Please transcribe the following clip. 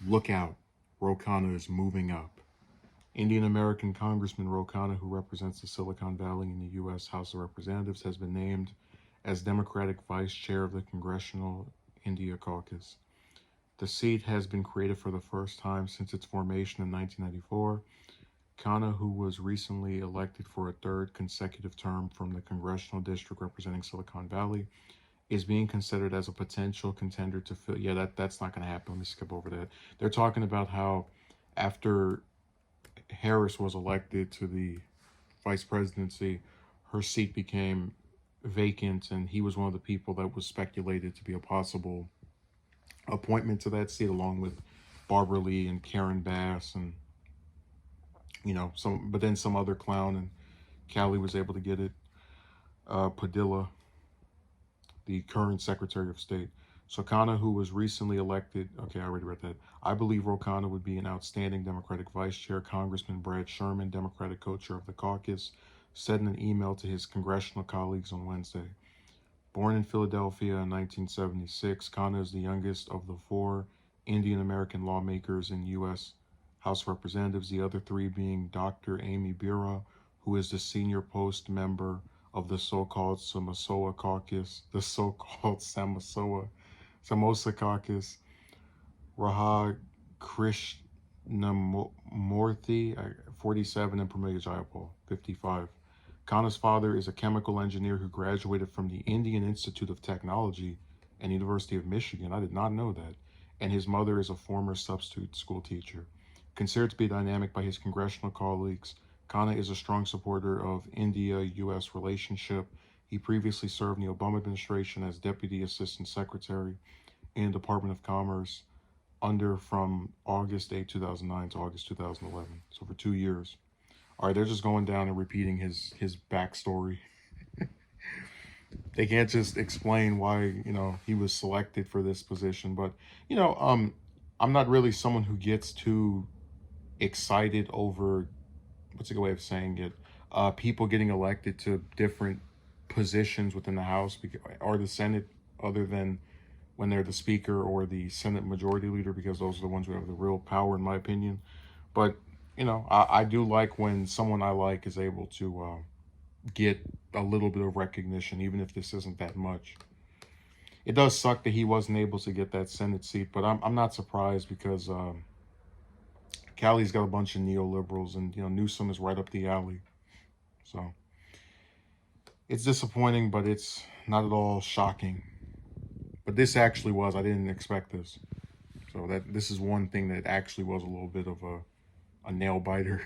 Look out, Ro Khanna is moving up. Indian American Congressman Ro Khanna, who represents the Silicon Valley in the U.S. House of Representatives, has been named as Democratic Vice Chair of the Congressional India Caucus. The seat has been created for the first time since its formation in 1994. Khanna, who was recently elected for a third consecutive term from the congressional district representing Silicon Valley, is being considered as a potential contender to fill. Yeah, that's not going to happen. Let me skip over that. They're talking about how after Harris was elected to the vice presidency, her seat became vacant, and he was one of the people that was speculated to be a possible appointment to that seat, along with Barbara Lee and Karen Bass, and some. But then some other clown, and Callie was able to get it. Padilla, the current Secretary of State. So Khanna, who was recently elected, okay, I already read that. I believe Ro Khanna would be an outstanding Democratic Vice Chair. Congressman Brad Sherman, Democratic co-chair of the caucus, said in an email to his congressional colleagues on Wednesday. Born in Philadelphia in 1976, Khanna is the youngest of the four Indian American lawmakers in U.S. House of Representatives, the other three being Dr. Amy Bera, who is the senior post member of the so-called Samosa Caucus, Samosa Caucus, Raha Krishnamurthy, 47, and Pramila Jayapal, 55. Khanna's father is a chemical engineer who graduated from the Indian Institute of Technology and University of Michigan. I did not know that. And his mother is a former substitute school teacher. Considered to be dynamic by his congressional colleagues, Khanna is a strong supporter of India-U.S. relationship. He previously served in the Obama administration as Deputy Assistant Secretary in the Department of Commerce from August 8, 2009 to August 2011. So for 2 years. All right, they're just going down and repeating his backstory. They can't just explain why, he was selected for this position. But, I'm not really someone who gets too excited over, what's a good way of saying it, people getting elected to different positions within the House or the Senate, other than when they're the Speaker or the Senate Majority Leader, because those are the ones who have the real power, in my opinion. But, I do like when someone I like is able to get a little bit of recognition, even if this isn't that much. It does suck that he wasn't able to get that Senate seat, but I'm not surprised because Callie's got a bunch of neoliberals, and Newsom is right up the alley. So it's disappointing, but it's not at all shocking. But this actually was. I didn't expect this. So this is one thing that actually was a little bit of a nail biter.